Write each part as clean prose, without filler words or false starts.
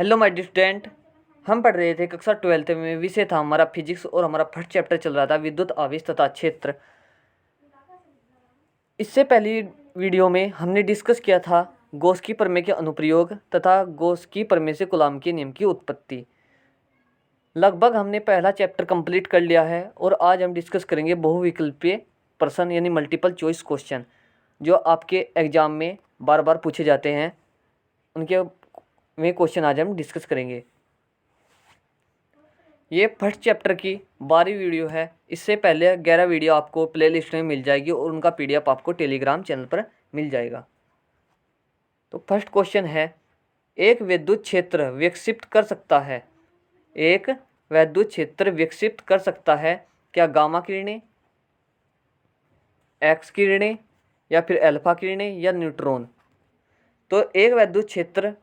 Hello my dear student, हम पढ़ रहे थे कक्षा 12 में। विषय था हमारा फिजिक्स और हमारा फर्स्ट चैप्टर चल रहा था विद्युत आवेश तथा क्षेत्र। इससे पहली वीडियो में हमने डिस्कस किया था गॉस की प्रमेय के अनुप्रयोग तथा गॉस की प्रमेय से कूलॉम के नियम की उत्पत्ति। लगभग हमने पहला चैप्टर कंप्लीट कर लिया है और आज हम डिस्कस करेंगे बहुविकल्पीय प्रश्न यानी मल्टीपल चॉइस क्वेश्चन, जो आपके एग्जाम में बार बार पूछे जाते हैं। उनके में क्वेश्चन आज हम डिस्कस करेंगे। ये फर्स्ट चैप्टर की 12वीं वीडियो है। इससे पहले 11 वीडियो आपको प्लेलिस्ट में मिल जाएगी और उनका PDF आपको टेलीग्राम चैनल पर मिल जाएगा। तो फर्स्ट क्वेश्चन है, एक विद्युत क्षेत्र विकसित कर सकता है। एक विद्युत क्षेत्र विकसित कर सकता है क्या गामा किरणें, एक्स किरणें या फिर अल्फा किरणें या न्यूट्रॉन। तो एक विद्युत क्षेत्र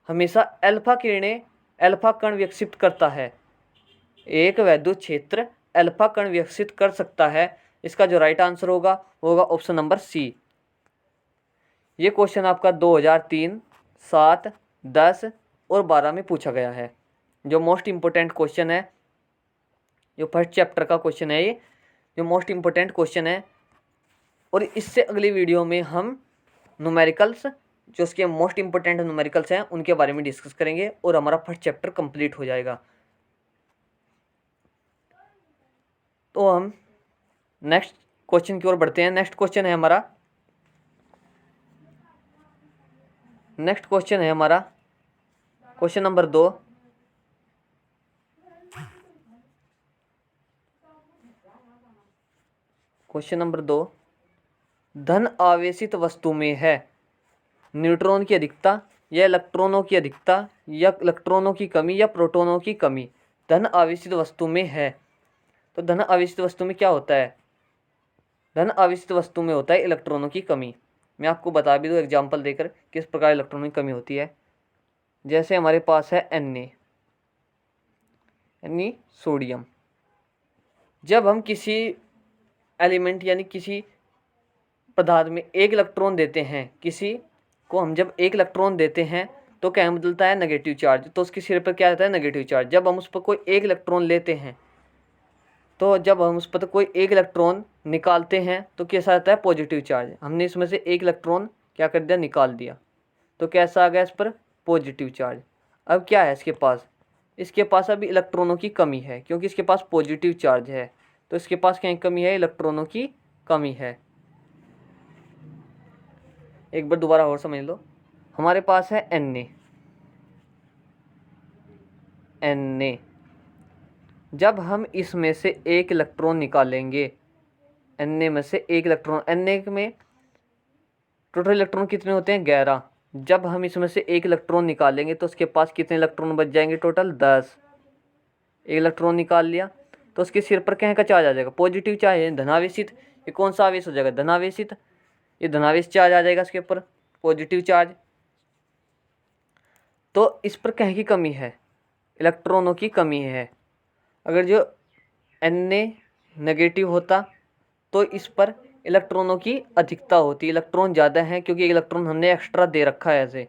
हमेशा अल्फा किरणें, अल्फा कण विकसित करता है। एक विद्युत क्षेत्र अल्फा कण विकसित कर सकता है। इसका जो राइट आंसर होगा वो होगा ऑप्शन नंबर सी। ये क्वेश्चन आपका 2003, 7, 10 और 12 में पूछा गया है। जो मोस्ट इम्पोर्टेंट क्वेश्चन है, जो फर्स्ट चैप्टर का क्वेश्चन है, ये जो मोस्ट इम्पोर्टेंट क्वेश्चन है। और इससे अगली वीडियो में हम न्यूमेरिकल्स, जो उसके मोस्ट इम्पोर्टेंट न्यूमेरिकल्स हैं, उनके बारे में डिस्कस करेंगे और हमारा फर्स्ट चैप्टर कंप्लीट हो जाएगा। तो हम नेक्स्ट क्वेश्चन की ओर बढ़ते हैं। नेक्स्ट क्वेश्चन है हमारा क्वेश्चन नंबर 2। क्वेश्चन नंबर 2, धन आवेशित वस्तु में है न्यूट्रॉन की अधिकता या इलेक्ट्रॉनों की अधिकता या इलेक्ट्रॉनों की कमी या प्रोटॉनों की कमी। धन आवेशित वस्तु में है। तो धन आवेशित वस्तु में क्या होता है? धन आवेशित वस्तु में होता है इलेक्ट्रॉनों की कमी। मैं आपको बता भी दूँ एग्जाम्पल देकर किस प्रकार इलेक्ट्रॉनों की कमी होती है। जैसे हमारे पास है Na सोडियम। जब हम किसी एलिमेंट यानी किसी पदार्थ में एक इलेक्ट्रॉन देते हैं, किसी को हम जब एक इलेक्ट्रॉन देते हैं तो क्या बदलता है? Negative charge. तो उसके सिरे पर क्या आता है? Negative charge. जब हम उस पर कोई एक इलेक्ट्रॉन लेते हैं, तो जब हम उस पर कोई एक इलेक्ट्रॉन निकालते हैं तो कैसा आता है? Positive charge. हमने इसमें से एक इलेक्ट्रॉन क्या कर दिया? निकाल दिया। तो कैसा आ गया इस पर? Positive charge. अब क्या है इसके पास? इसके पास अभी इलेक्ट्रॉनों की कमी है, क्योंकि इसके पास पॉजिटिव चार्ज है। तो इसके पास क्या कमी है? इलेक्ट्रॉनों की कमी है। एक बार दोबारा और समझ लो। हमारे पास है Na। जब हम इसमें से एक इलेक्ट्रॉन निकालेंगे, Na में से एक इलेक्ट्रॉन, Na में टोटल इलेक्ट्रॉन कितने होते हैं? 11। जब हम इसमें से एक इलेक्ट्रॉन निकालेंगे तो उसके पास कितने इलेक्ट्रॉन बच जाएंगे? टोटल 10। एक इलेक्ट्रॉन निकाल लिया तो उसके सिर पर क्या का चार्ज आ जाएगा? पॉजिटिव चार्ज है, धनावेशित। ये कौन सा आवेश हो जाएगा? धनावेशित। ये धनावेश चार्ज आ जाएगा इसके ऊपर, पॉजिटिव चार्ज। तो इस पर क्या की कमी है? इलेक्ट्रॉनों की कमी है। अगर जो Na नेगेटिव होता तो इस पर इलेक्ट्रॉनों की अधिकता होती। इलेक्ट्रॉन ज़्यादा है क्योंकि इलेक्ट्रॉन हमने एक्स्ट्रा दे रखा है ऐसे,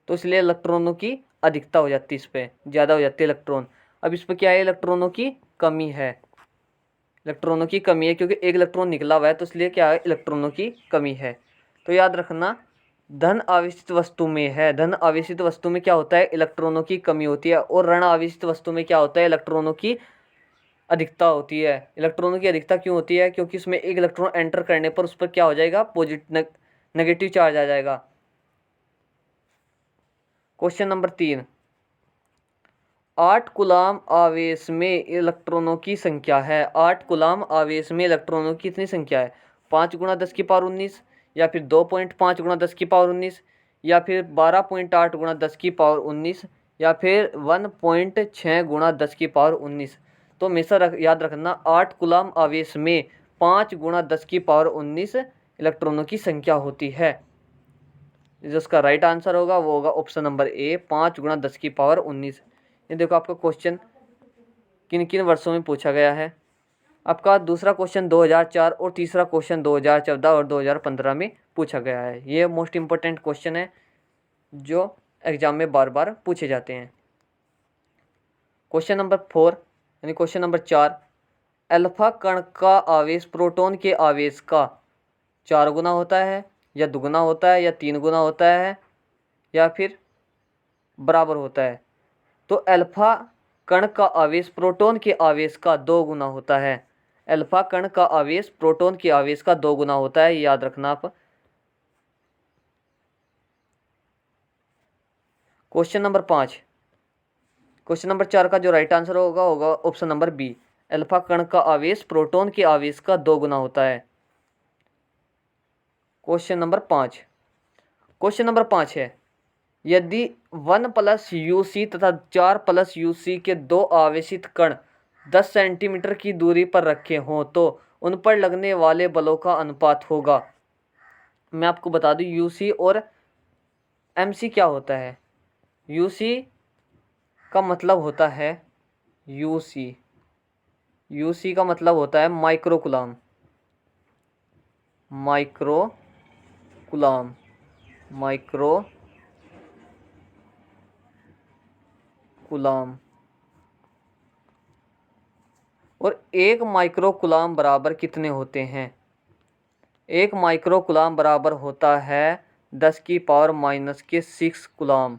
तो इसलिए इलेक्ट्रॉनों की अधिकता हो जाती, इस पर ज़्यादा हो जाती है इलेक्ट्रॉन। अब इस पर क्या है? इलेक्ट्रॉनों की कमी है। इलेक्ट्रॉनों की कमी है क्योंकि एक इलेक्ट्रॉन निकला हुआ है, तो इसलिए क्या है? इलेक्ट्रॉनों की कमी है। तो याद रखना, धन आवेशित वस्तु में है। धन आवेशित वस्तु में क्या होता है? इलेक्ट्रॉनों की कमी होती है। और ऋण आवेशित वस्तु में क्या होता है? इलेक्ट्रॉनों की अधिकता होती है। इलेक्ट्रॉनों की अधिकता क्यों होती है? क्योंकि उसमें एक इलेक्ट्रॉन एंटर करने पर उस पर क्या हो जाएगा? नेगेटिव चार्ज आ जाएगा। क्वेश्चन नंबर 3, 8 कूलाम आवेश में इलेक्ट्रॉनों की संख्या है। 8 कूलाम आवेश में इलेक्ट्रॉनों की कितनी संख्या है? 5 गुणा 10 की पावर 19, या फिर 2.5 गुणा 10 की पावर 19, या फिर 12.8 गुणा 10 की पावर 19, या फिर 1.6 गुणा 10 की पावर 19। तो हमेशा याद रखना, 8 कूलाम आवेश में 5 गुणा 10 की पावर 19 इलेक्ट्रॉनों की संख्या होती है। जिसका राइट आंसर होगा वो होगा ऑप्शन नंबर ए, 5 गुणा 10 की पावर 19। ये देखो आपका क्वेश्चन किन किन वर्षों में पूछा गया है। आपका दूसरा क्वेश्चन 2004 और तीसरा क्वेश्चन 2014 और 2015 में पूछा गया है। ये मोस्ट इम्पोर्टेंट क्वेश्चन है जो एग्जाम में बार बार पूछे जाते हैं। क्वेश्चन नंबर 4 यानी क्वेश्चन नंबर 4, अल्फा कण का आवेश प्रोटॉन के आवेश का 4 गुना होता है या दुगुना होता है या 3 गुना होता है या फिर बराबर होता है। तो अल्फा कण का आवेश प्रोटॉन के आवेश का 2 गुना होता है। अल्फा कण का आवेश प्रोटॉन के आवेश का 2 गुना होता है, याद रखना आप। क्वेश्चन नंबर 5, क्वेश्चन नंबर 4 का जो राइट आंसर होगा ऑप्शन नंबर बी, अल्फा कण का आवेश प्रोटॉन के आवेश का 2 गुना होता है। क्वेश्चन नंबर 5 है, यदि 1 प्लस यूसी तथा 4 प्लस यूसी के 2 आवेशित कण 10 सेंटीमीटर की दूरी पर रखे हों तो उन पर लगने वाले बलों का अनुपात होगा। मैं आपको बता दूं यूसी और एमसी क्या होता है। यूसी का मतलब होता है यूसी का मतलब होता है माइक्रो कूलम। और 1 माइक्रो कूलम बराबर कितने होते हैं? 1 माइक्रो कूलम बराबर होता है 10⁻⁻6 कूलम।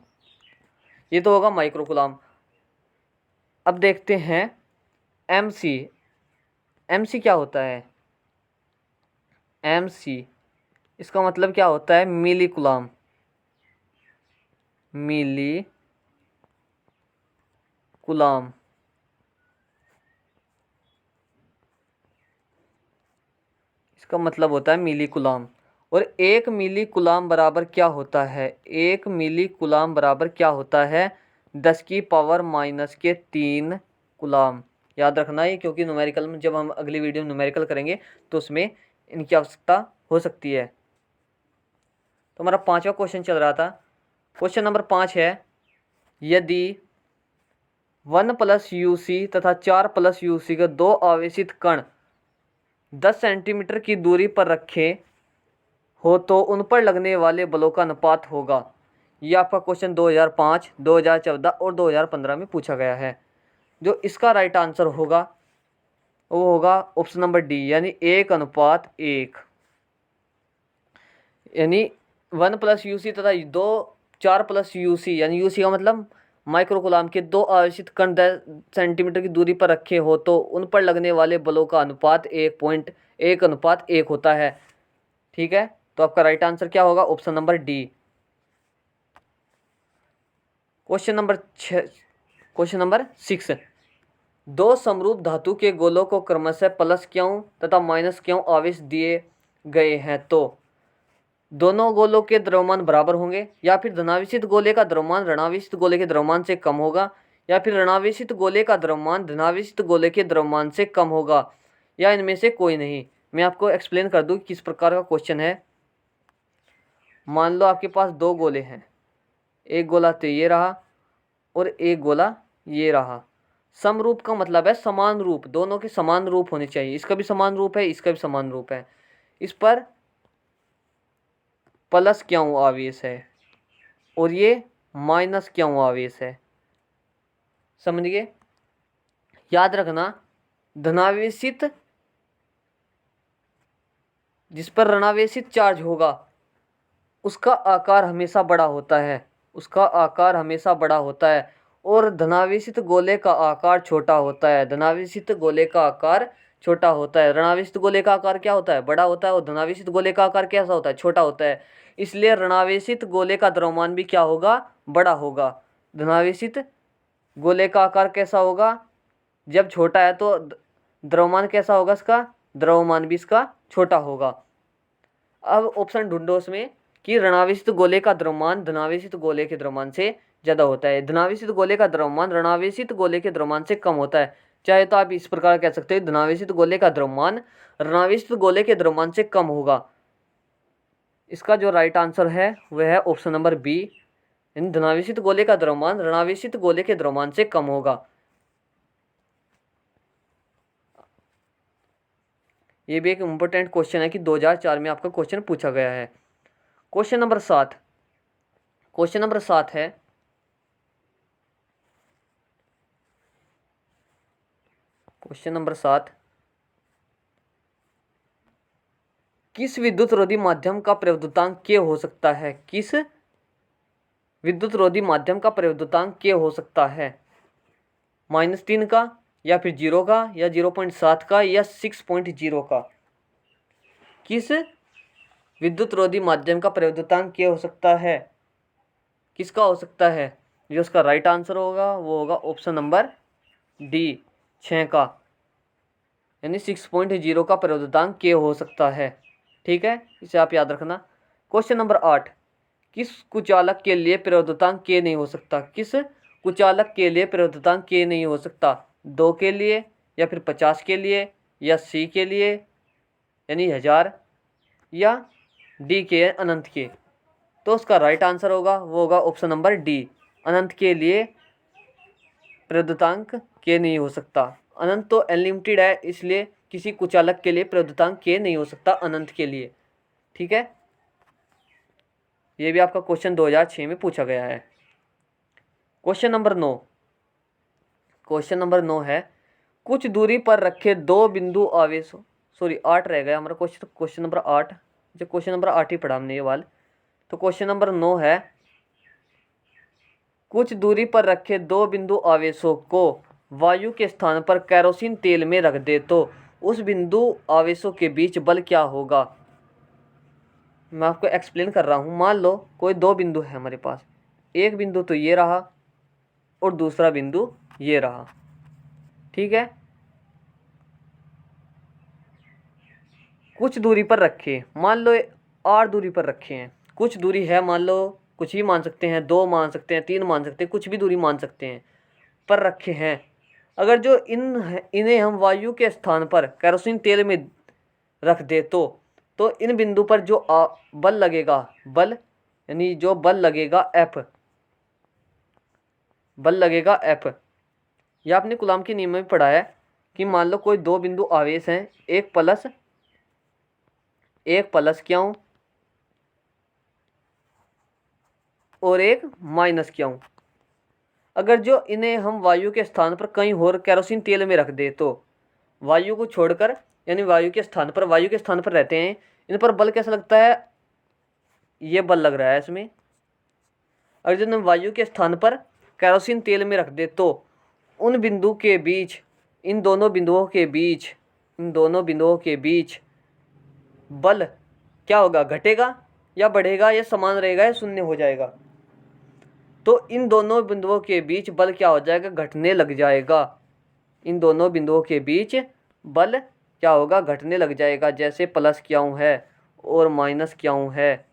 ये तो होगा माइक्रो कूलम। अब देखते हैं एमसी क्या होता है। एमसी इसका मतलब क्या होता है? मिली कूलम। इसका मतलब होता है मिली कूलम। और 1 मिली कूलम बराबर क्या होता है? 1 मिली कूलम बराबर क्या होता है? 10⁻³ कूलम। याद रखना है, क्योंकि न्यूमेरिकल में जब हम अगली वीडियो में न्यूमेरिकल करेंगे तो उसमें इनकी आवश्यकता हो सकती है। तो हमारा 5वां क्वेश्चन चल रहा था। क्वेश्चन नंबर 5 है, यदि 1 प्लस यूसी तथा 4 प्लस यूसी के 2 आवेशित कण 10 सेंटीमीटर की दूरी पर रखे हो तो उन पर लगने वाले बलों का अनुपात होगा। यह आपका क्वेश्चन 2005, 2014 और 2015 में पूछा गया है। जो इसका राइट आंसर होगा वो होगा ऑप्शन नंबर डी, यानी 1:1। यानी 1 प्लस यूसी तथा 4 प्लस यूसी, यानी यूसी का मतलब माइक्रो कूलम के 2 आवेशित कण 10 सेंटीमीटर की दूरी पर रखे हो तो उन पर लगने वाले बलों का अनुपात 1:1 होता है। ठीक है, तो आपका राइट आंसर क्या होगा? Option number D. Question number 6, 2 समरूप धातु के गोलों को क्रमशः +Q तथा -Q आवेश दिए गए हैं तो दोनों गोलों के द्रव्यमान बराबर होंगे, या फिर धनावेशित गोले का द्रव्यमान ऋणावेशित गोले के द्रव्यमान से कम होगा, या फिर ऋणावेशित गोले का द्रव्यमान धनावेशित गोले के द्रव्यमान से कम होगा, या इनमें से कोई नहीं। मैं आपको एक्सप्लेन कर दूं किस प्रकार का क्वेश्चन है। मान लो आपके पास 2 गोले हैं, एक गोला तो ये रहा और एक गोला ये रहा। समरूप का मतलब है समान रूप, दोनों के समान रूप होने चाहिए। इसका भी समान रूप है, इसका भी समान रूप है। इस पर +Q आवेश है और ये -Q आवेश है। समझिए, याद रखना धनावेशित जिस पर ऋणावेशित चार्ज होगा उसका आकार हमेशा बड़ा होता है, और धनावेशित गोले का आकार छोटा होता है। ऋणावेशित गोले का आकार क्या होता है? बड़ा होता है, और धनावेशित गोले का आकार कैसा होता है? छोटा होता है। इसलिए ऋणावेशित गोले का द्रव्यमान भी क्या होगा? बड़ा होगा। धनावेशित गोले का आकार कैसा होगा? जब छोटा है तो द्रव्यमान कैसा होगा इसका? द्रव्यमान भी इसका छोटा होगा। अब ऑप्शन ढूंढो उसमें कि ऋणावेशित गोले का द्रव्यमान धनावेशित गोले के द्रव्यमान से ज़्यादा होता है, धनावेशित गोले का द्रव्यमान ऋणावेशित गोले के द्रव्यमान से कम होता है। चाहे तो आप इस प्रकार कह सकते हो धनावेशित गोले का द्रव्यमान ऋणावेशित गोले के द्रव्यमान से कम होगा। इसका जो राइट आंसर है वह है ऑप्शन नंबर बी, धनावेशित गोले का द्रव्यमान ऋणावेशित गोले के द्रव्यमान से कम होगा। ये भी एक इम्पोर्टेंट क्वेश्चन है कि 2004 में आपका क्वेश्चन पूछा गया है। क्वेश्चन नंबर 7, क्वेश्चन नंबर 7 है, क्वेश्चन नंबर 7, किस विद्युत रोधी माध्यम का प्रविद्युतांक K हो सकता है? किस विद्युत रोधी माध्यम का प्रविद्युतांक K हो सकता है? -3 का, या फिर 0 का, या 0.7 का, या 6.0 का? किस विद्युत रोधी माध्यम का प्रविद्युतांक K हो सकता है? किसका हो सकता है? जो उसका राइट आंसर होगा वो होगा ऑप्शन नंबर डी, 6 का, यानी 6.0 का प्रविद्युतांक K हो सकता है। ठीक है, इसे आप याद रखना। क्वेश्चन नंबर 8, किस कुचालक के लिए प्रविद्युतांक K नहीं हो सकता? किस कुचालक के लिए प्रविद्युतांक K नहीं हो सकता? 2 के लिए, या फिर 50 के लिए, या C के लिए यानी 1000, या D के अनंत के? तो उसका राइट आंसर होगा वो होगा ऑप्शन नंबर डी, अनंत के लिए प्रविद्युतांक K नहीं हो सकता। अनंत तो अनलिमिटेड है, इसलिए किसी कुचालक के लिए प्रविद्युतांक K नहीं हो सकता अनंत के लिए। ठीक है, ये भी आपका क्वेश्चन 2006 में पूछा गया है। क्वेश्चन नंबर 9, क्वेश्चन नंबर 9 है, कुछ दूरी पर रखे दो बिंदु आवेश, सॉरी 8 रह गया हमारा क्वेश्चन, क्वेश्चन नंबर 8, जो क्वेश्चन नंबर 8 ही पढ़ा हमने ये वाला। तो क्वेश्चन नंबर 9 है, कुछ दूरी पर रखे दो बिंदु आवेशों को वायु के स्थान पर केरोसिन तेल में रख दे तो उस बिंदु आवेशों के बीच बल क्या होगा? मैं आपको एक्सप्लेन कर रहा हूँ। मान लो कोई दो बिंदु है हमारे पास, एक बिंदु तो ये रहा और दूसरा बिंदु ये रहा। ठीक है, कुछ दूरी पर रखे, मान लो 8 दूरी पर रखे हैं, कुछ दूरी है, मान लो कुछ भी मान सकते हैं, 2 मान सकते हैं, 3 मान सकते हैं, कुछ भी दूरी मान सकते हैं, पर रखे हैं। अगर जो इन्हें हम वायु के स्थान पर केरोसिन तेल में रख दे तो इन बिंदु पर जो बल लगेगा, बल यानी जो बल लगेगा F, बल लगेगा F, यह आपने कूलाम के नियम में पढ़ा है कि मान लो कोई दो बिंदु आवेश हैं, एक प्लस क्यों और एक माइनस क्यों। अगर जो इन्हें हम वायु के स्थान पर कहीं और केरोसिन तेल में रख दे तो वायु को छोड़कर, यानी वायु के स्थान पर रहते हैं, इन पर बल कैसा लगता है? ये बल लग रहा है इसमें। अगर जो हम वायु के स्थान पर केरोसिन तेल में रख दे तो उन बिंदु के बीच, इन दोनों बिंदुओं के बीच बल क्या होगा? घटेगा या बढ़ेगा, या समान रहेगा, या शून्य हो जाएगा? तो इन दोनों बिंदुओं के बीच बल क्या हो जाएगा? घटने लग जाएगा। इन दोनों बिंदुओं के बीच बल क्या होगा? घटने लग जाएगा। जैसे प्लस क्यों है और माइनस क्यों है,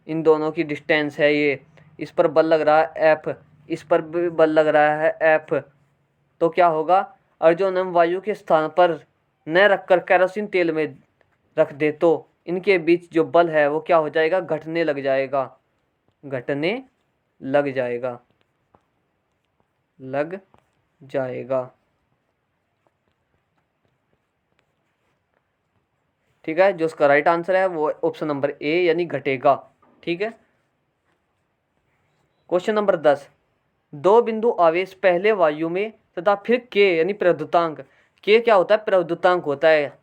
इन दोनों की डिस्टेंस है ये, इस पर बल लग रहा है F, इस पर भी बल लग रहा है F, तो क्या होगा? और जो हम वायु के स्थान पर न रखकर केरोसिन तेल में रख दे तो इनके बीच जो बल है वो क्या हो जाएगा? घटने लग जाएगा, घटने लग जाएगा, लग जाएगा। ठीक है, जो उसका राइट आंसर है वो ऑप्शन नंबर ए, यानी घटेगा। ठीक है, क्वेश्चन नंबर 10, दो बिंदु आवेश पहले वायु में तथा फिर के यानी प्रविद्युतांक, के क्या होता है? प्रविद्युतांक होता है,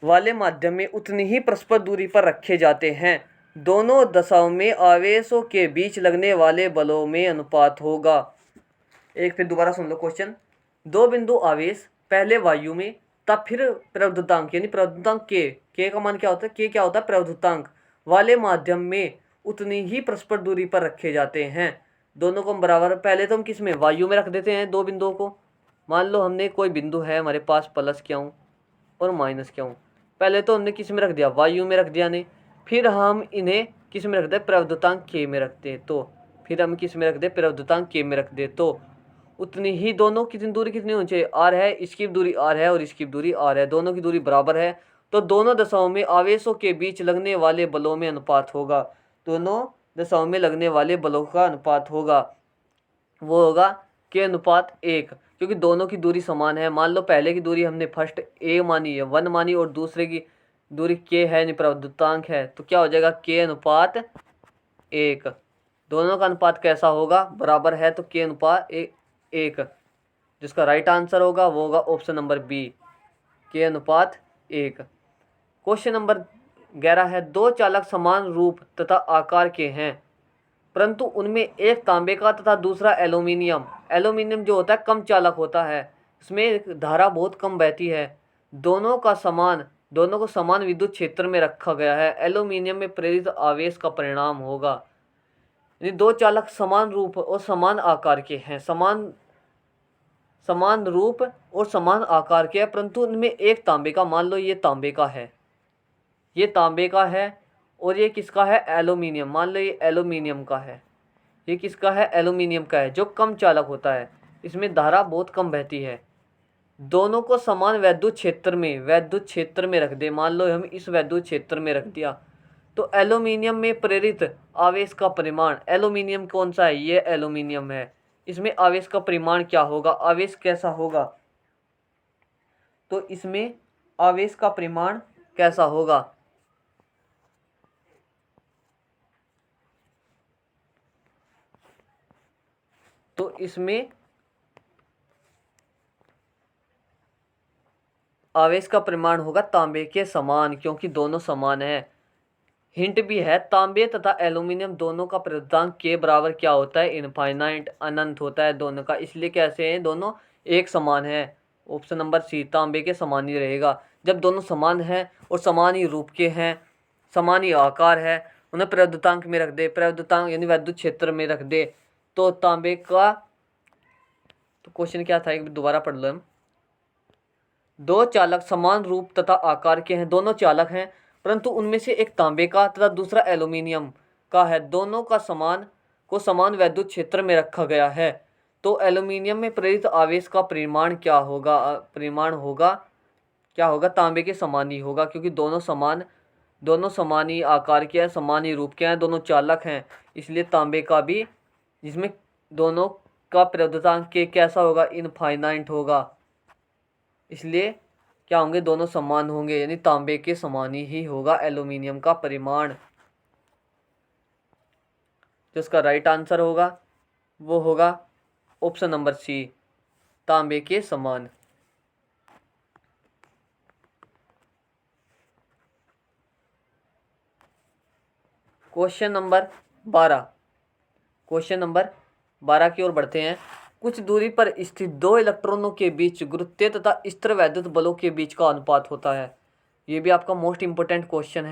वाले माध्यम में उतनी ही परस्पर दूरी पर रखे जाते हैं। दोनों दशाओं में आवेशों के बीच लगने वाले बलों में अनुपात होगा। एक फिर दोबारा सुन लो क्वेश्चन। दो बिंदु आवेश पहले वायु में तब फिर प्रविद्युतांक, यानी प्रविद्युतांक के का मान क्या होता है? के क्या होता है? प्रविद्युतांक, वाले माध्यम में उतनी ही परस्पर दूरी पर रखे जाते हैं। दोनों को हम बराबर, पहले तो हम किस में? वायु में रख देते हैं दो बिंदुओं को। मान लो हमने कोई बिंदु है हमारे पास प्लस क्यों और माइनस क्यों, पहले तो हमने किस में रख दिया? वायु में रख दिया ने, फिर हम इन्हें किस में रख दे? प्रविद्युतांक के में रखते हैं, तो फिर हम किस में रख दे? प्रविद्युतांक के में रख दे, तो उतनी ही दोनों कितनी दूरी कितनी होनी चाहिए? आर है, इसकी दूरी आर है और इसकी दूरी आर है, दोनों की दूरी बराबर है, तो दोनों दशाओं में आवेशों के बीच लगने वाले बलों में अनुपात होगा। दोनों दशाओं में लगने वाले बलों का अनुपात होगा, वो होगा के अनुपात 1, क्योंकि दोनों की दूरी समान है। मान लो पहले की दूरी हमने फर्स्ट ए मानी है, 1 मानी, और दूसरे की दूरी के है, प्रविद्युतांक है, तो क्या हो जाएगा? के अनुपात 1। दोनों का अनुपात कैसा होगा, बराबर है, तो के अनुपात 1। जिसका राइट आंसर होगा वो होगा ऑप्शन नंबर बी, के अनुपात 1। क्वेश्चन नंबर 11 है, दो चालक समान रूप तथा आकार के हैं परंतु उनमें एक तांबे का तथा दूसरा एल्यूमिनियम। एल्यूमिनियम जो होता है कम चालक होता है, इसमें धारा बहुत कम बहती है। दोनों को समान विद्युत क्षेत्र में रखा गया है। एल्यूमिनियम में प्रेरित आवेश का परिणाम होगा। यदि दो चालक समान रूप और समान आकार के हैं, समान रूप और समान आकार के हैं परंतु उनमें एक तांबे का, मान लो ये तांबे का है, ये तांबे का है और ये किसका है, एल्यूमिनियम। मान लो ये एल्यूमिनियम का है, ये किसका है, एल्यूमिनियम का है, जो कम चालक होता है, इसमें धारा बहुत कम बहती है। दोनों को समान वैद्युत क्षेत्र में रख दे। मान लो हम इस वैद्युत क्षेत्र में रख दिया तो एल्यूमिनियम में प्रेरित आवेश का परिमाण, एल्यूमिनियम कौन सा है, ये एल्यूमिनियम है, इसमें आवेश का परिमाण क्या होगा, आवेश कैसा होगा, तो इसमें आवेश का परिमाण कैसा होगा, तो इसमें आवेश का परिमाण होगा तांबे के समान, क्योंकि दोनों समान है। हिंट भी है, तांबे तथा एल्यूमिनियम दोनों का प्रयोगांक के बराबर क्या होता है, इनफाइनाइट, अनंत होता है दोनों का, इसलिए कैसे हैं, दोनों एक समान है। ऑप्शन नंबर सी, तांबे के समान ही रहेगा। जब दोनों समान हैं और समान ही रूप के हैं, समान ही आकार है, उन्हें प्रयोगांक में रख दे, प्रयोगांक यानी वैद्युत क्षेत्र में रख दे, तो तांबे का, तो क्वेश्चन क्या था, एक दोबारा पढ़ लो हम। दो चालक समान रूप तथा आकार के हैं, दोनों चालक हैं परंतु उनमें से एक तांबे का तथा दूसरा एल्यूमिनियम का है, दोनों का समान वैद्युत क्षेत्र में रखा गया है, तो एल्यूमिनियम में प्रेरित आवेश का परिमाण क्या होगा, तांबे के समान ही होगा, क्योंकि दोनों समान ही आकार के हैं, समान ही रूप के हैं, दोनों चालक हैं, इसलिए तांबे का भी, जिसमें दोनों का प्रयोगांक के कैसा होगा, इनफाइनाइट होगा, इसलिए क्या होंगे, दोनों समान होंगे, यानी तांबे के समान ही होगा एल्यूमिनियम का परिमाण। जो इसका राइट आंसर होगा वो होगा ऑप्शन नंबर सी, तांबे के समान। क्वेश्चन नंबर 12 की ओर बढ़ते हैं। कुछ दूरी पर स्थित दो इलेक्ट्रॉनों के बीच गुरुत्वीय तथा स्थिर वैद्युत बलों के बीच का अनुपात होता है। ये भी आपका मोस्ट इम्पोर्टेंट क्वेश्चन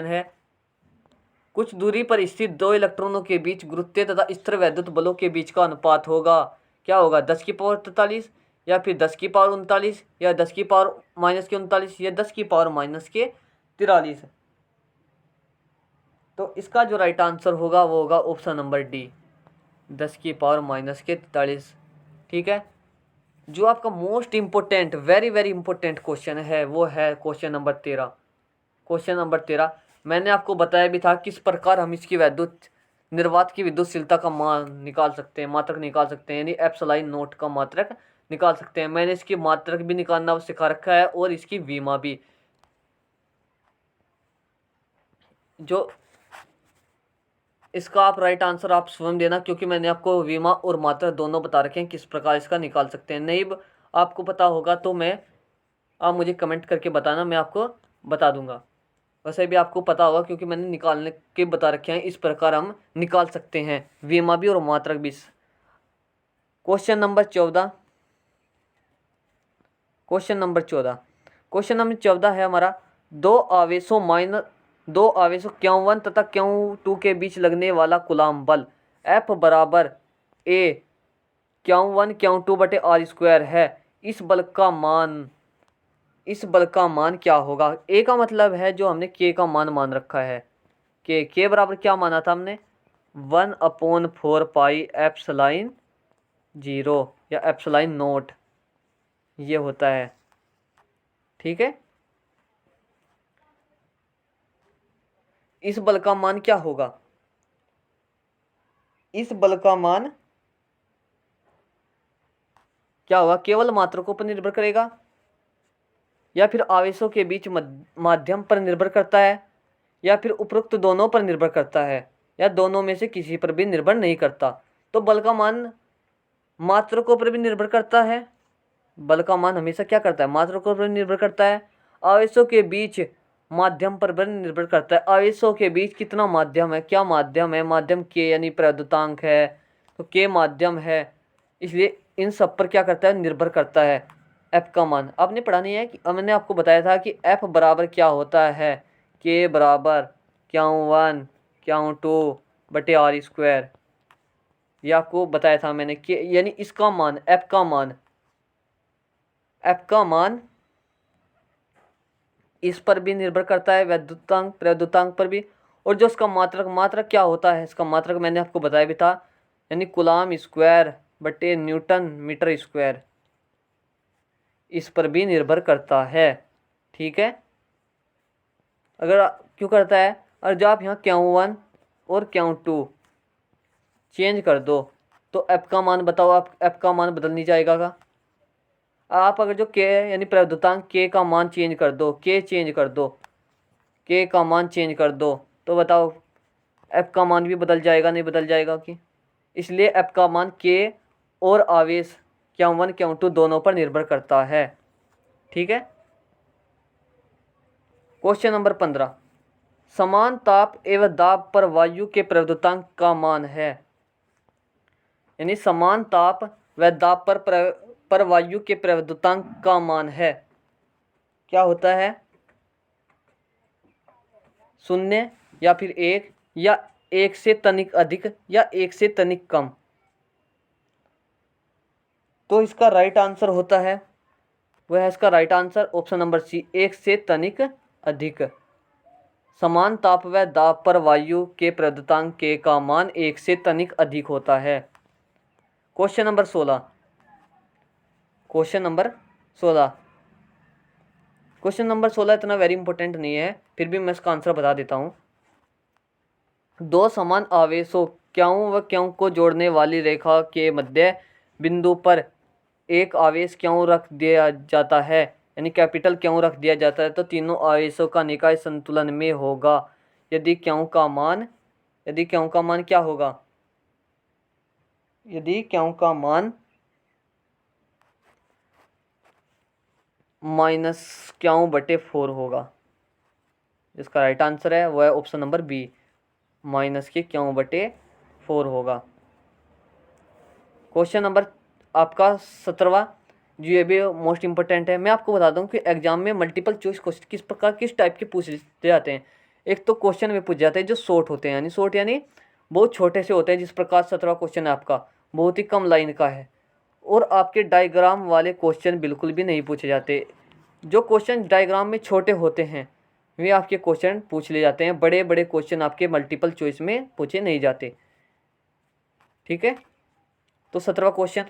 है, कुछ दूरी पर स्थित दो इलेक्ट्रॉनों के बीच गुरुत्वीय तथा स्थिर वैद्युत बलों के बीच का अनुपात होगा, क्या होगा, 10 की पावर 43 या फिर 10 की पावर 39 या 10 की पावर माइनस के 39 या 10 की पावर माइनस के 43। तो इसका जो राइट आंसर होगा वो होगा ऑप्शन नंबर डी, 10 की पावर माइनस के 43। ठीक है। जो आपका most important, very very important question है वो है क्वेश्चन नंबर 13। मैंने आपको बताया भी था किस प्रकार हम इसकी निर्वात की विद्युतशीलता का मान निकाल सकते हैं, मात्रक निकाल सकते हैं, यानी एप्सिलॉन नोट का मात्रक निकाल सकते हैं। मैंने इसकी मात्रक भी निकालना सिखा रखा है और इसकी वीमा भी। जो इसका आप राइट आंसर आप स्वयं देना, क्योंकि मैंने आपको वीमा और मात्रक दोनों बता रखे हैं किस प्रकार इसका निकाल सकते हैं। नहीं आपको पता होगा तो आप मुझे कमेंट करके बताना, मैं आपको बता दूंगा। वैसे भी आपको पता होगा क्योंकि मैंने निकालने के बता रखे हैं, इस प्रकार हम निकाल सकते हैं वीमा भी और मात्रक भी। क्वेश्चन नंबर 14 है हमारा, दो आवेशों Q1 तथा Q2 के बीच लगने वाला कूलाम बल F बराबर A Q1 Q2 बटे r² है। इस बल का मान क्या होगा। A का मतलब है जो हमने K का मान रखा है, K बराबर क्या माना था हमने, 1/4 पाई एप्सिलॉन 0 या एप्सिलॉन नोट, ये होता है। ठीक है। इस बल का मान क्या होगा, इस बल का मान क्या होगा, केवल मात्रकों पर निर्भर करेगा या फिर आवेशों के बीच माध्यम पर निर्भर करता है या फिर उपरोक्त दोनों पर निर्भर करता है या दोनों में से किसी पर भी निर्भर नहीं करता। तो बल का मान मात्रकों पर भी निर्भर करता है। बल का मान हमेशा क्या करता है, मात्रकों पर निर्भर करता है। आवेशों के बीच माध्यम पर भी निर्भर करता है। आवेशों के बीच कितना माध्यम है, क्या माध्यम है, माध्यम के यानी प्रद्युतांक है, तो के माध्यम है, इसलिए इन सब पर क्या करता है, निर्भर करता है एफ का मान। आपने पढ़ा नहीं है कि मैंने आपको बताया था कि एफ बराबर क्या होता है, के बराबर Q1 Q2 बटे आर स्क्वायर, ये आपको बताया था मैंने कि यानी इसका मान एफ का मान इस पर भी निर्भर करता है, वैद्युतांक प्रद्युतांक पर भी। और जो इसका मात्रक क्या होता है, इसका मात्रक मैंने आपको बताया भी था, यानी कूलाम स्क्वायर बटे न्यूटन मीटर स्क्वायर, इस पर भी निर्भर करता है। ठीक है, अगर क्यों करता है, और जब आप यहाँ Q1 और Q2 चेंज कर दो तो एफ का मान बताओ, आप एफ का मान बदल नहीं जाएगा का। आप अगर जो के यानी प्रद्युतांक के का मान चेंज कर दो, के का मान चेंज कर दो, तो बताओ एफ का मान भी बदल जाएगा, नहीं बदल जाएगा कि। इसलिए एफ का मान के और आवेश Q1 Q2 दोनों पर निर्भर करता है। ठीक है, क्वेश्चन नंबर 15, समान ताप एवं दाब पर वायु के प्रद्युतांक का मान है। यानी समान ताप व दाब पर वायु के प्रद्युतांक का मान है, क्या होता है, 0 या फिर 1 या 1 से तनिक अधिक या 1 से तनिक कम। तो इसका राइट आंसर होता है, वह है इसका right answer option number C, 1 से तनिक अधिक। समान ताप व दाब पर वायु के प्रद्युतांक के का मान 1 से तनिक अधिक होता है। क्वेश्चन नंबर 16, क्वेश्चन नंबर 16 इतना वेरी इंपॉर्टेंट नहीं है, फिर भी मैं इसका आंसर बता देता हूँ। दो समान आवेशों Q व Q को जोड़ने वाली रेखा के मध्य बिंदु पर एक आवेश Q रख दिया जाता है, यानी कैपिटल Q रख दिया जाता है, तो तीनों आवेशों का निकाय संतुलन में होगा यदि Q का मान क्या होगा, यदि Q का मान -Q/4 होगा। जिसका राइट आंसर है वह है ऑप्शन नंबर बी, -Q/4 होगा। क्वेश्चन नंबर आपका 17वां, जो ये भी मोस्ट इंपॉर्टेंट है। मैं आपको बता दूं कि एग्जाम में मल्टीपल चॉइस क्वेश्चन किस टाइप के पूछ जाते हैं। एक तो क्वेश्चन में पूछ जाते हैं जो शॉर्ट होते हैं, यानी बहुत छोटे से होते हैं, जिस प्रकार 17वां क्वेश्चन है आपका बहुत ही कम लाइन का है। और आपके डायग्राम वाले क्वेश्चन बिल्कुल भी नहीं पूछे जाते। जो क्वेश्चन डायग्राम में छोटे होते हैं वे आपके क्वेश्चन पूछ ले जाते हैं, बड़े बड़े क्वेश्चन आपके मल्टीपल चॉइस में पूछे नहीं जाते। ठीक है, तो 17वां क्वेश्चन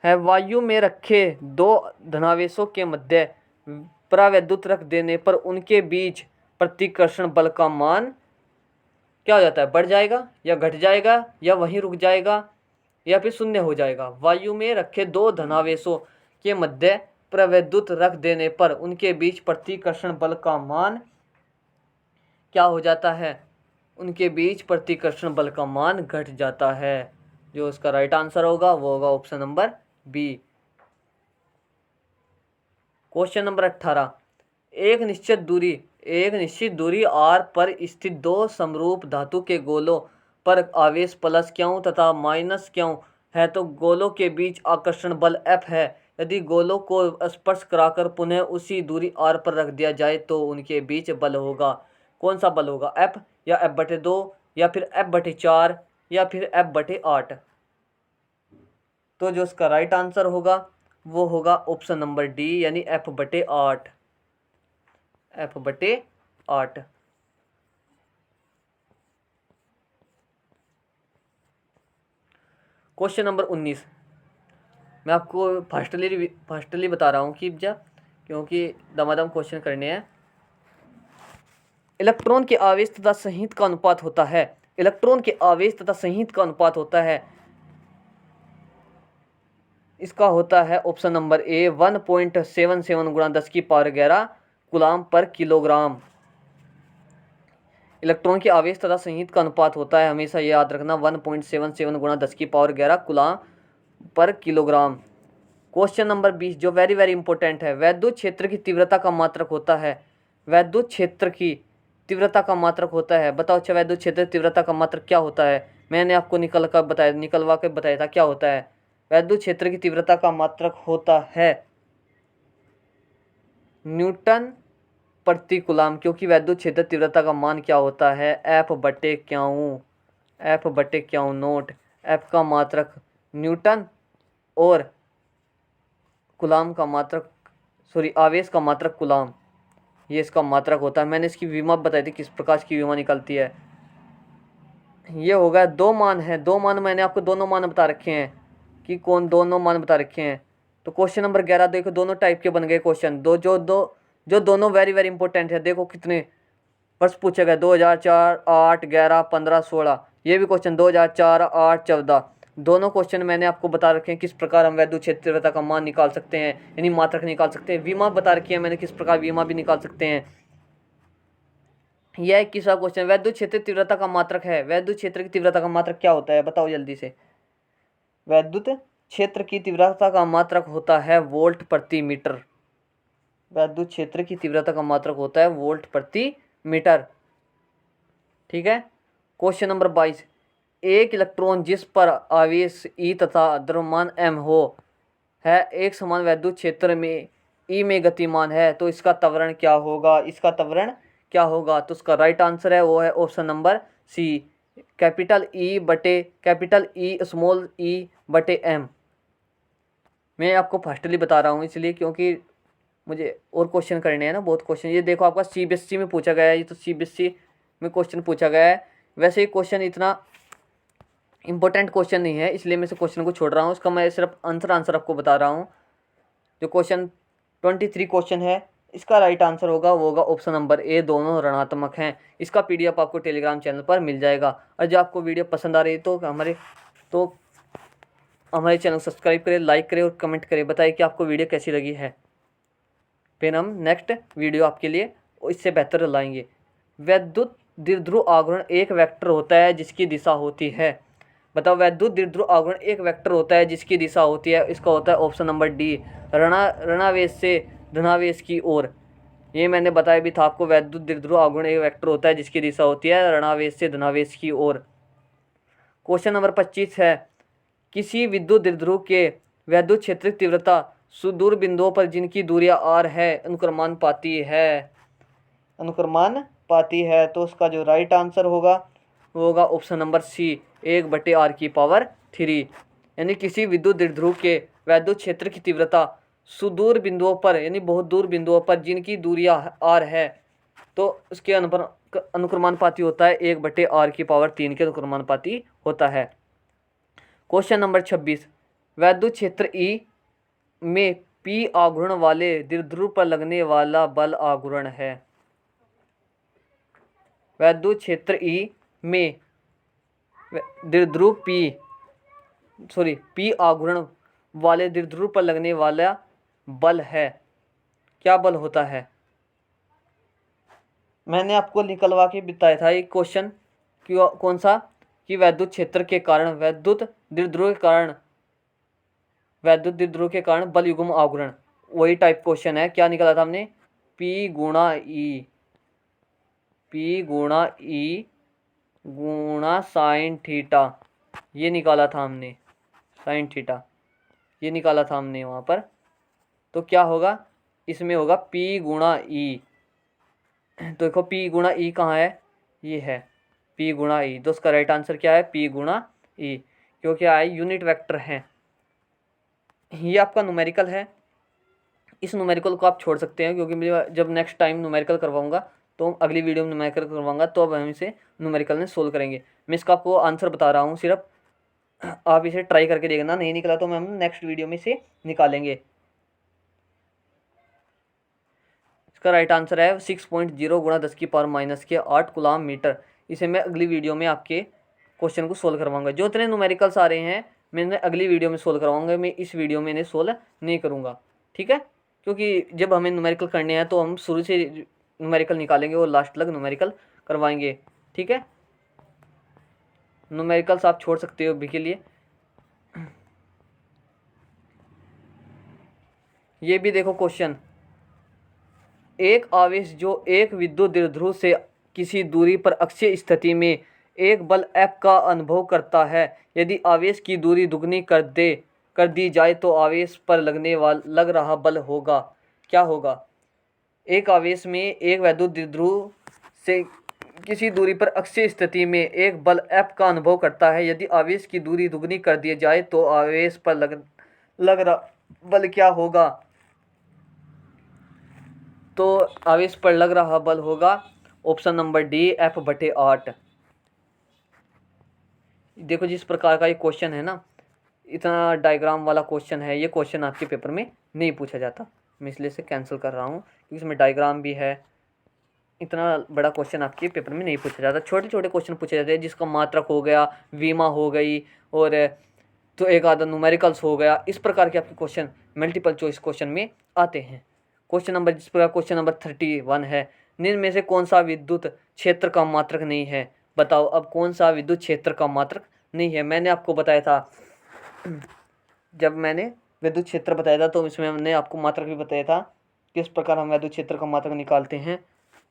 है, वायु में रखे दो धनावेशों के मध्य परावैद्युत रख देने पर उनके बीच प्रतिकर्षण बल का मान क्या हो जाता है, बढ़ जाएगा या घट जाएगा या वहीं रुक जाएगा या फिर शून्य हो जाएगा। वायु में रखे दो धनावेशों के मध्य परावैद्युत रख देने पर उनके बीच प्रतिकर्षण बल का मान क्या हो जाता है, उनके बीच प्रतिकर्षण बल का मान घट जाता है। जो उसका राइट आंसर होगा वो होगा option number B. Question number 18, एक निश्चित दूरी r पर स्थित दो समरूप धातु के गोलों पर आवेश प्लस Q तथा माइनस Q है तो गोलों के बीच आकर्षण बल F है। यदि गोलों को स्पर्श कराकर पुनः उसी दूरी r पर रख दिया जाए तो उनके बीच बल होगा। कौन सा बल होगा, F या F/2 या फिर F/4 या फिर F/8। तो जो इसका राइट आंसर होगा वो होगा ऑप्शन नंबर डी, यानी F/8। क्वेश्चन नंबर 19, मैं आपको फास्टली बता रहा हूँ कि क्योंकि दमादम क्वेश्चन करने हैं। इलेक्ट्रॉन के आवेश तथा संहित का अनुपात होता है, इसका होता है ऑप्शन नंबर ए 1.77 × 10⁻11 कूलाम पर किलोग्राम। इलेक्ट्रॉन के आवेश तथा संयुक्त का अनुपात होता है, हमेशा ये याद रखना, 1.77 गुणा 10⁻11 coulomb per kilogram. Question number 20 जो वेरी वेरी इंपॉर्टेंट है, वैद्युत क्षेत्र की तीव्रता का मात्रक होता है। वैद्युत क्षेत्र की तीव्रता का मात्रक होता है, बताओ अच्छा वैद्युत क्षेत्र तीव्रता का मात्रक क्या होता है। मैंने आपको निकलवा के बताया था क्या होता है। वैद्युत क्षेत्र की तीव्रता का मात्रक होता है न्यूटन प्रति कूलम, क्योंकि वैद्युत क्षेत्र तीव्रता का मान क्या होता है, F/Q नोट। F का मात्रक न्यूटन और कूलम का मात्रक आवेश का मात्रक कूलम, ये इसका मात्रक होता है। मैंने इसकी विमा बताई थी किस प्रकार की विमा निकलती है। ये हो गया 2 मान है, 2 मान मैंने आपको दोनों मान बता रखे हैं कि कौन दोनों मान बता रखे हैं। तो क्वेश्चन नंबर 11 देखो, दोनों टाइप के बन गए क्वेश्चन, जो दोनों वेरी वेरी इंपॉर्टेंट है। देखो कितने वर्ष पूछे गए, 2004, 8, 11, 15, 16। ये भी क्वेश्चन 2004, 8, 14। दोनों क्वेश्चन मैंने आपको बता रखे हैं किस प्रकार हम वैद्युत क्षेत्र तीव्रता का मान निकाल सकते हैं, यानी मात्रक निकाल सकते हैं। विमा बता रखी है मैंने किस प्रकार विमा भी निकाल सकते हैं। यह 21वां क्वेश्चन, वैद्युत क्षेत्र तीव्रता का मात्रक है। वैद्युत क्षेत्र की तीव्रता का मात्रक क्या होता है, बताओ जल्दी से। वैद्युत क्षेत्र की तीव्रता का मात्रक होता है वोल्ट प्रति मीटर। वैद्युत क्षेत्र की तीव्रता का मात्रक होता है वोल्ट प्रति मीटर। ठीक है। क्वेश्चन नंबर 22, एक इलेक्ट्रॉन जिस पर आवेश E तथा द्रव्यमान m हो है एक समान वैद्युत क्षेत्र में E में गतिमान है, तो इसका त्वरण क्या होगा। इसका त्वरण क्या होगा, तो उसका राइट आंसर है वो है option number C, capital E small e बटे m। मैं आपको फर्स्टली बता रहा हूँ इसलिए क्योंकि मुझे और क्वेश्चन करने हैं ना, बहुत क्वेश्चन। ये देखो आपका CBSE में पूछा गया है, ये तो CBSE में क्वेश्चन पूछा गया है। वैसे ही क्वेश्चन इतना इंपॉर्टेंट क्वेश्चन नहीं है, इसलिए मैं इस क्वेश्चन को छोड़ रहा हूँ। इसका मैं सिर्फ आंसर आपको बता रहा हूँ। जो क्वेश्चन 23 क्वेश्चन है, इसका राइट आंसर होगा वो होगा ऑप्शन नंबर ए, दोनों ऋणात्मक हैं। इसका PDF आपको टेलीग्राम चैनल पर मिल जाएगा। और जो आपको वीडियो पसंद आ रही है तो हमारे चैनल सब्सक्राइब करें, लाइक करें और कमेंट करें, बताइए कि आपको वीडियो कैसी लगी है। फिर हम नेक्स्ट वीडियो आपके लिए इससे बेहतर लाएंगे। वैद्युत द्विध्रुव आवरण एक वेक्टर होता है जिसकी दिशा होती है। बताओ वैद्युत द्विध्रुव आवरण एक वेक्टर होता है जिसकी दिशा होती है, इसका होता है ऑप्शन नंबर डी, ऋणावेश से धनावेश की ओर। ये मैंने बताया भी था आपको, वैद्युत द्विध्रुव आवरण एक वेक्टर होता है जिसकी दिशा होती है ऋणावेश से धनावेश की ओर। क्वेश्चन नंबर 25 है, किसी विद्युत द्विध्रुव के वैद्युत क्षेत्र की तीव्रता सुदूर बिंदुओं पर जिनकी दूरियां r है अनुक्रमानुपाती है। तो उसका जो राइट आंसर होगा वो होगा ऑप्शन नंबर सी, 1/r⁻3। यानी किसी विद्युत द्विध्रुव के वैद्युत क्षेत्र की तीव्रता सुदूर बिंदुओं पर यानी बहुत दूर बिंदुओं पर जिनकी दूरियां r है, तो उसके अनुक्रमानुपाती होता है 1/r⁻3 के अनुक्रमानुपाती होता है। क्वेश्चन नंबर 26, वैद्युत क्षेत्र E में P आघूर्ण वाले द्विध्रुव पर लगने वाला बल आघूर्ण है। वैद्युत क्षेत्र E में द्विध्रुव P आघूर्ण वाले द्विध्रुव पर लगने वाला बल है, क्या बल होता है। मैंने आपको निकलवा के बताया था एक क्वेश्चन, कौन सा, कि वैद्युत क्षेत्र के कारण वैद्युत द्विध्रुव के कारण बल युग्म आघूर्ण, वही टाइप क्वेश्चन है। क्या निकाला था हमने, P गुणा साइन थीटा, ये निकाला था हमने, साइन थीटा ये निकाला था हमने वहाँ पर। तो क्या होगा, इसमें होगा P गुणा E। तो देखो P गुणा E कहाँ है, ये है P गुणा E। तो उसका राइट आंसर क्या है, P गुणा E, क्योंकि आए यूनिट वेक्टर हैं। ये आपका न्यूमेरिकल है, इस न्यूमेरिकल को आप छोड़ सकते हैं क्योंकि मुझे जब नेक्स्ट टाइम न्यूमेरिकल करवाऊंगा तो अगली वीडियो में न्यूमेरिकल करवाऊंगा तो अब हम इसे न्यूमेरिकल में सोल्व करेंगे। मैं इसका आपको आंसर बता रहा हूँ, सिर्फ आप इसे ट्राई करके देखना, नहीं निकला तो हम नेक्स्ट वीडियो में इसे निकालेंगे। इसका राइट आंसर है 6.0 गुणा 10⁻⁻8 कूलम मीटर। इसे मैं अगली वीडियो में आपके क्वेश्चन को सोल्व करवाऊंगा। जो इतने न्यूमेरिकल्स आ रहे हैं मैं अगली वीडियो में सोल्व करवाऊंगा, मैं इस वीडियो में इन्हें सोल्व नहीं करूँगा, ठीक है। क्योंकि जब हमें न्यूमेरिकल करने हैं तो हम शुरू से न्यूमेरिकल निकालेंगे और लास्ट तक न्यूमेरिकल करवाएंगे। ठीक है, न्यूमेरिकल्स आप छोड़ सकते हो अभी के लिए। ये भी देखो क्वेश्चन, एक आवेश जो एक विद्युत द्विध्रुव से किसी दूरी पर अक्षीय स्थिति में एक बल F का अनुभव करता है, यदि आवेश की दूरी दुगनी कर दी जाए तो आवेश पर लग रहा बल होगा, क्या होगा? एक आवेश में एक विद्युत द्विध्रुव से किसी दूरी पर अक्षीय स्थिति में एक बल F का अनुभव करता है, यदि आवेश की दूरी दुगनी कर दी जाए तो आवेश पर लग रहा बल क्या होगा? तो आवेश पर लग रहा बल होगा ऑप्शन नंबर डी, F/8। देखो जिस प्रकार का ये क्वेश्चन है ना, इतना डायग्राम वाला क्वेश्चन है, ये क्वेश्चन आपके पेपर में नहीं पूछा जाता, मैं इसलिए से कैंसिल कर रहा हूँ क्योंकि इसमें डायग्राम भी है। इतना बड़ा क्वेश्चन आपके पेपर में नहीं पूछा जाता, छोटे छोटे क्वेश्चन पूछे जाते हैं जिसका मात्रक हो गया, वीमा हो गई, और तो एक आधा न्यूमेरिकल्स हो गया, इस प्रकार के आपके क्वेश्चन मल्टीपल चॉइस क्वेश्चन में आते हैं। क्वेश्चन नंबर जिस प्रकार क्वेश्चन नंबर 31 है, निम्न में से कौन सा विद्युत क्षेत्र का मात्रक नहीं है? बताओ अब कौन सा विद्युत क्षेत्र का मात्रक नहीं है? मैंने आपको बताया था, जब मैंने विद्युत क्षेत्र बताया था तो इसमें हमने आपको मात्रक भी बताया था किस प्रकार हम विद्युत क्षेत्र का मात्रक निकालते हैं।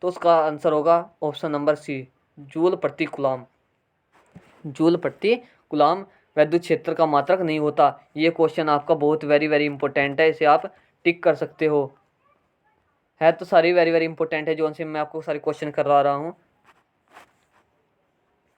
तो उसका आंसर होगा ऑप्शन नंबर सी, जूल प्रति कूलम। जूल प्रति कूलम विद्युत क्षेत्र का मात्रक नहीं होता। ये क्वेश्चन आपका बहुत वेरी वेरी इंपॉर्टेंट है, इसे आप टिक कर सकते हो। है तो सारी वेरी वेरी इंपॉर्टेंट है, जो से मैं आपको सारे क्वेश्चन करवा रहा हूँ।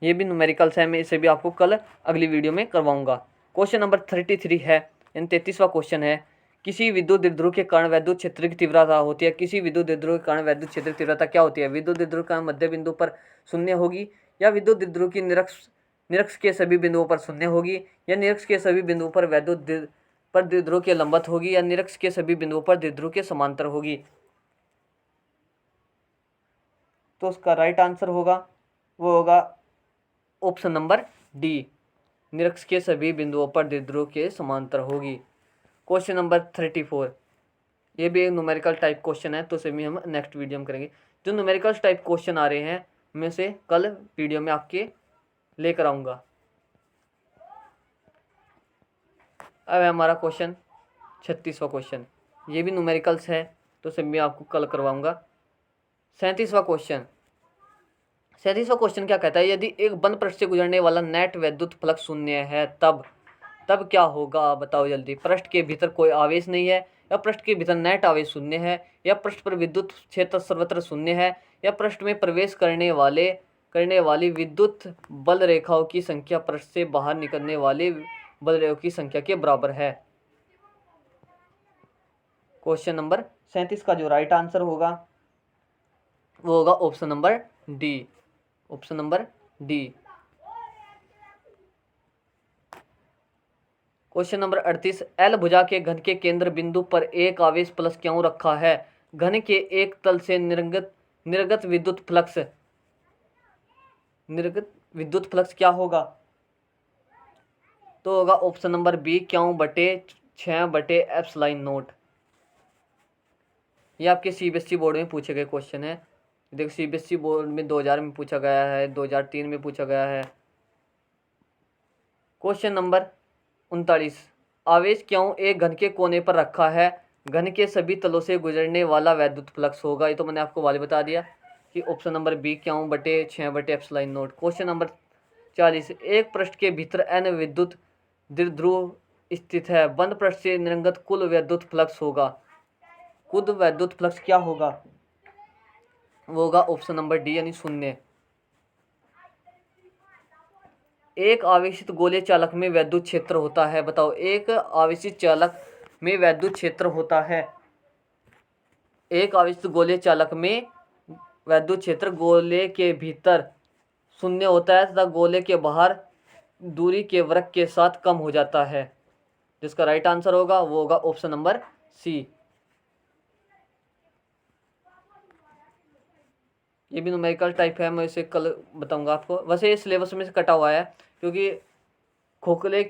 ये भी न्यूमेरिकल्स है, मैं इसे भी आपको कल अगली वीडियो में करवाऊंगा। क्वेश्चन नंबर 33 है, यानी 33वां क्वेश्चन है, किसी विद्युत द्विध्रुव के कारण विद्युत क्षेत्र की तीव्रता होती है। किसी विद्युत द्विध्रुव के कारण विद्युत क्षेत्र की तीव्रता क्या होती है? विद्युत द्विध्रुव का मध्य बिंदु पर शून्य होगी, या विद्युत द्विध्रुव की निरक्ष के सभी बिंदुओं पर शून्य होगी, या निरक्ष के सभी बिंदुओं पर द्विध्रुव के लंबवत होगी, या निरक्ष के सभी बिंदुओं पर द्विध्रुव के समांतर होगी। तो उसका राइट आंसर होगा वो होगा ऑप्शन नंबर डी, निरक्ष के सभी बिंदुओं पर द्विध्रुव के समांतर होगी। क्वेश्चन नंबर 34, ये भी एक न्यूमेरिकल टाइप क्वेश्चन है, तो इसे भी हम नेक्स्ट वीडियो में करेंगे। जो न्यूमेरिकल टाइप क्वेश्चन आ रहे हैं मैं से कल वीडियो में आपके लेकर आऊँगा। अब है हमारा क्वेश्चन 36वां क्वेश्चन, ये भी न्यूमेरिकल्स है, तो इसे मैं आपको कल करवाऊँगा। 37वां क्वेश्चन, 37वां क्वेश्चन क्या कहता है? यदि एक बंद पृष्ठ से गुजरने वाला नेट विद्युत फ्लक्स शून्य है तब क्या होगा? बताओ जल्दी। पृष्ठ के भीतर कोई आवेश नहीं है, या पृष्ठ के भीतर नेट आवेश शून्य है, या पृष्ठ पर विद्युत क्षेत्र सर्वत्र शून्य है, या पृष्ठ में प्रवेश करने वाली विद्युत बल रेखाओं की संख्या पृष्ठ से बाहर निकलने वाले बल रेखाओं की संख्या के बराबर है। क्वेश्चन नंबर 37 का जो राइट आंसर होगा वो होगा option number D, option number D. Question number 38, L भुजा के घन के केंद्र बिंदु पर एक आवेश प्लस क्यों रखा है? घन के एक तल से निर्गत विद्युत फ्लक्स क्या होगा? तो होगा ऑप्शन नंबर बी, Q/6/ε0। ये आपके सीबीएसई बोर्ड में पूछे गए क्वेश्चन है। देखो सीबीएसई बोर्ड में 2000 में पूछा गया है, 2003 में पूछा गया है। क्वेश्चन नंबर 39, आवेश क्यों एक घन के कोने पर रखा है? घन के सभी तलों से गुजरने वाला विद्युत फ्लक्स होगा। ये तो मैंने आपको वाले बता दिया कि option number B, Q/6/ε0। Question number 40, एक पृष्ठ के भीतर n विद्युत द्विध्रुव स्थित है, बंद पृष्ठ से निर्गत कुल विद्युत फ्लक्स होगा। कुल विद्युत फ्लक्स क्या होगा? वो होगा ऑप्शन नंबर डी, यानी शून्य। एक आवेशित गोले चालक में विद्युत क्षेत्र होता है। बताओ, एक आवेशित चालक में विद्युत क्षेत्र होता है। एक आवेशित गोले चालक में विद्युत क्षेत्र गोले के भीतर शून्य होता है तथा गोले के बाहर दूरी के वर्ग के साथ कम हो जाता है। जिसका राइट आंसर होगा वो होगा ऑप्शन नंबर सी। ये भी न्यूमेरिकल टाइप है, मैं इसे कल बताऊंगा आपको। वैसे ये सिलेबस में से कटा हुआ है क्योंकि खोखले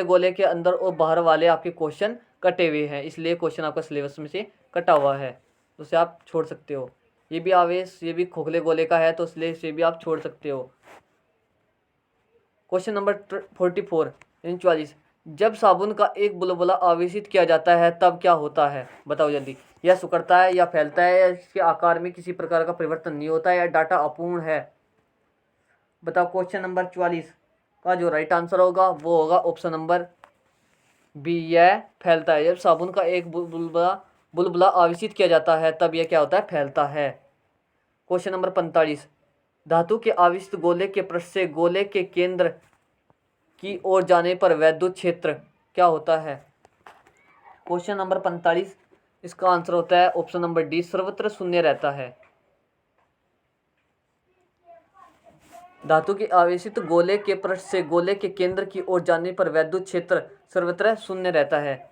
गोले के अंदर और बाहर वाले आपके क्वेश्चन कटे हुए हैं, इसलिए क्वेश्चन आपका सिलेबस में से कटा हुआ है, तो उसे आप छोड़ सकते हो। ये भी आवेश, ये भी खोखले गोले का है, तो इसलिए इसे भी आप छोड़ सकते हो। क्वेश्चन नंबर 44 यानी 44, जब साबुन का एक बुलबुला आवेशित किया जाता है तब क्या होता है? बताओ जल्दी। यह सिकुड़ता है या फैलता है या इसके आकार में किसी प्रकार का परिवर्तन नहीं होता है या डाटा अपूर्ण है? बताओ। क्वेश्चन नंबर 44 का जो राइट आंसर होगा वो होगा ऑप्शन नंबर बी, यह फैलता है। जब साबुन का एक बुलबुला आवेशित किया जाता है तब यह क्या होता है? फैलता है। क्वेश्चन नंबर 45, धातु के आवेशित गोले के पृष्ठ से गोले के केंद्र की ओर जाने पर वैद्युत क्षेत्र क्या होता है? क्वेश्चन नंबर 45, इसका आंसर होता है ऑप्शन नंबर डी, सर्वत्र शून्य रहता है। धातु के आवेशित गोले के पृष्ठ से गोले के केंद्र की ओर जाने पर वैद्युत क्षेत्र सर्वत्र शून्य रहता है।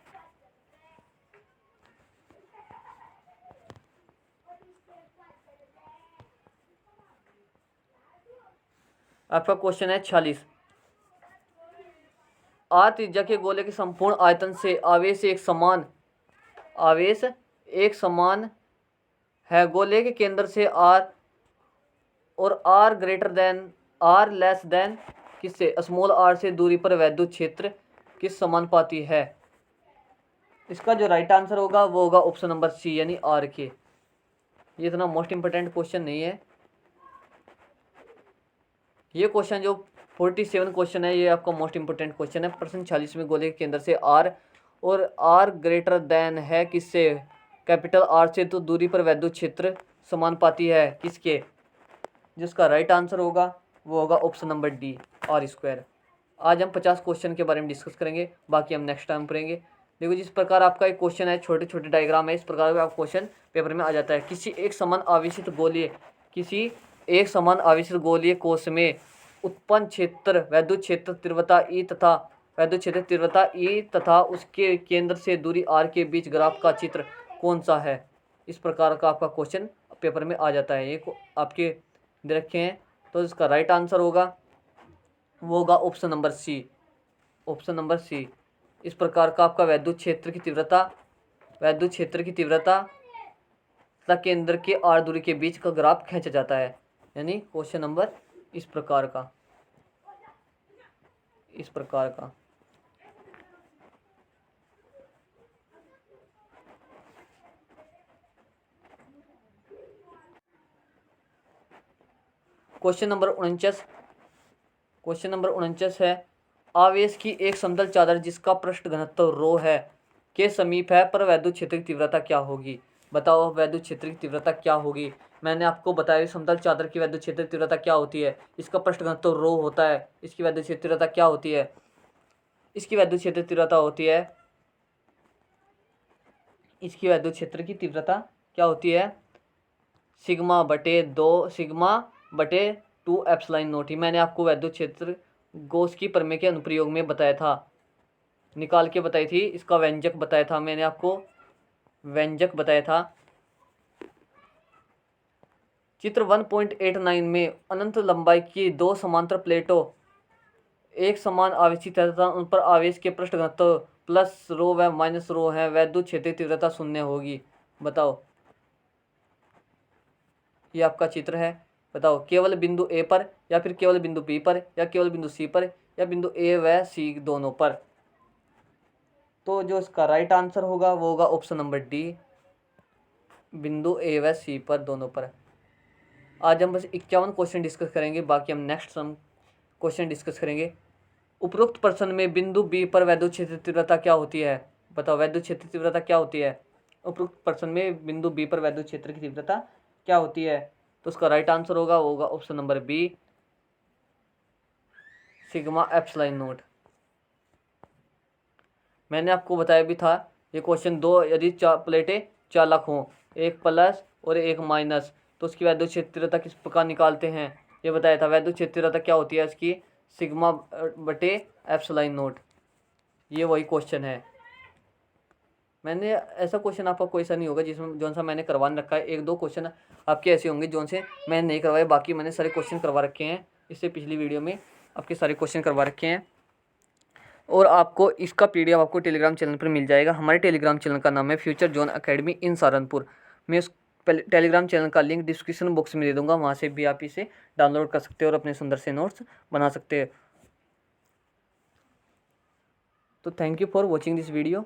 आपका क्वेश्चन है 46, आर त्रिज्या के गोले के संपूर्ण आयतन से आवेश एक समान है। गोले के केंद्र से आर और आर लेस देन किससे? स्मॉल आर से दूरी पर वैद्युत क्षेत्र किस समानुपाती है? इसका जो राइट आंसर होगा वो होगा ऑप्शन नंबर सी यानी आर के। ये इतना मोस्ट इंपोर्टेंट क्वेश्चन नहीं है। ये क्वेश्चन जो 47 क्वेश्चन है ये आपका मोस्ट इंपोर्टेंट क्वेश्चन है। प्रश्न 46 में गोले के केंद्र से आर और आर ग्रेटर देन है किससे? कैपिटल आर से, तो दूरी पर वैद्युत क्षेत्र समानुपाती है किसके? जिसका राइट आंसर होगा वो होगा option number D, R square. आज हम 50 क्वेश्चन के बारे में डिस्कस करेंगे, बाकी हम नेक्स्ट टाइम करेंगे। देखो जिस प्रकार आपका एक क्वेश्चन है, छोटे छोटे डायग्राम है, इस प्रकार का क्वेश्चन पेपर में आ जाता है। किसी एक समान आवेशित गोलीय कोश में उत्पन्न क्षेत्र वैद्युत क्षेत्र तीव्रता ई तथा उसके केंद्र से दूरी आर के बीच ग्राफ का चित्र कौन सा है? इस प्रकार का आपका क्वेश्चन पेपर में आ जाता है। ये आपके दे रखे हैं, तो इसका राइट आंसर होगा वो होगा option number C, option number C. इस प्रकार का आपका वैद्युत क्षेत्र की तीव्रता तथा केंद्र के आर दूरी के बीच का ग्राफ खींचा जाता है। यानी क्वेश्चन नंबर इस प्रकार का क्वेश्चन नंबर 49 है, आवेश की एक समतल चादर जिसका पृष्ठ घनत्व रो है के समीप है पर वैद्युत क्षेत्र की तीव्रता क्या होगी? बताओ वैद्युत क्षेत्र की तीव्रता क्या होगी? मैंने आपको बताया समतल चादर की वैद्युत क्षेत्र की तीव्रता क्या होती है। इसका पृष्ठ घनत्व रो होता है। इसकी वैद्युत क्षेत्र तीव्रता क्या होती है? इसकी वैद्युत क्षेत्र तीव्रता होती है, इसकी वैद्युत क्षेत्र की तीव्रता क्या होती है? सिग्मा बटे 2 एप्सिलॉन नॉट ही मैंने आपको वैद्युत क्षेत्र गॉस की प्रमेय के अनुप्रयोग में बताया था, निकाल के बताई थी। इसका व्यंजक बताया था, मैंने आपको व्यंजक बताया था। चित्र 1.89 में अनंत लंबाई की दो समांतर प्लेटों एक समान आवेशित है तथा उन पर आवेश के पृष्ठ घनत्व प्लस रो व माइनस रो है, वैद्युत क्षेत्र तीव्रता शून्य होगी। बताओ, ये आपका चित्र है। बताओ केवल बिंदु ए पर या फिर केवल बिंदु बी पर या केवल बिंदु सी पर या बिंदु ए व सी दोनों पर? तो जो इसका राइट आंसर होगा वो होगा ऑप्शन नंबर डी, बिंदु ए व सी पर दोनों पर। आज हम बस 51 क्वेश्चन डिस्कस करेंगे, बाकी हम नेक्स्ट सम क्वेश्चन डिस्कस करेंगे। उपरोक्त प्रश्न में बिंदु बी पर वैद्युत क्षेत्र तीव्रता क्या होती है? बताओ वैद्युत क्षेत्र तीव्रता क्या होती है? उपरोक्त प्रश्न में बिंदु बी पर वैद्युत क्षेत्र की तीव्रता क्या होती है? तो उसका राइट आंसर होगा option number B, sigma epsilon naught. मैंने आपको बताया भी था ये क्वेश्चन दो यदि प्लेटें चालक हों, एक प्लस और एक माइनस, तो उसकी वैद्युत क्षेत्र तीव्रता किस प्रकार निकालते हैं ये बताया था। वैद्युत क्षेत्र तीव्रता क्या होती है इसकी? सिग्मा बटे एप्सिलॉन नॉट। ये वही क्वेश्चन है। मैंने ऐसा क्वेश्चन आपका कोई सा नहीं होगा जिसमें जो सा मैंने करवा रखा है। एक दो क्वेश्चन आपके ऐसे होंगे जो से मैंने नहीं करवाए, बाकी मैंने सारे क्वेश्चन करवा रखे हैं। इससे पिछली वीडियो में आपके सारे क्वेश्चन करवा रखे हैं और आपको इसका पीडीएफ आपको टेलीग्राम चैनल पर मिल जाएगा। हमारे टेलीग्राम चैनल का नाम है future zone academy in Saharanpur. मैं उस टेलीग्राम चैनल का लिंक डिस्क्रिप्शन बॉक्स में दे दूंगा, वहाँ से भी आप इसे डाउनलोड कर सकते हो और अपने सुंदर से नोट्स बना सकते हो। तो thank you for watching this video.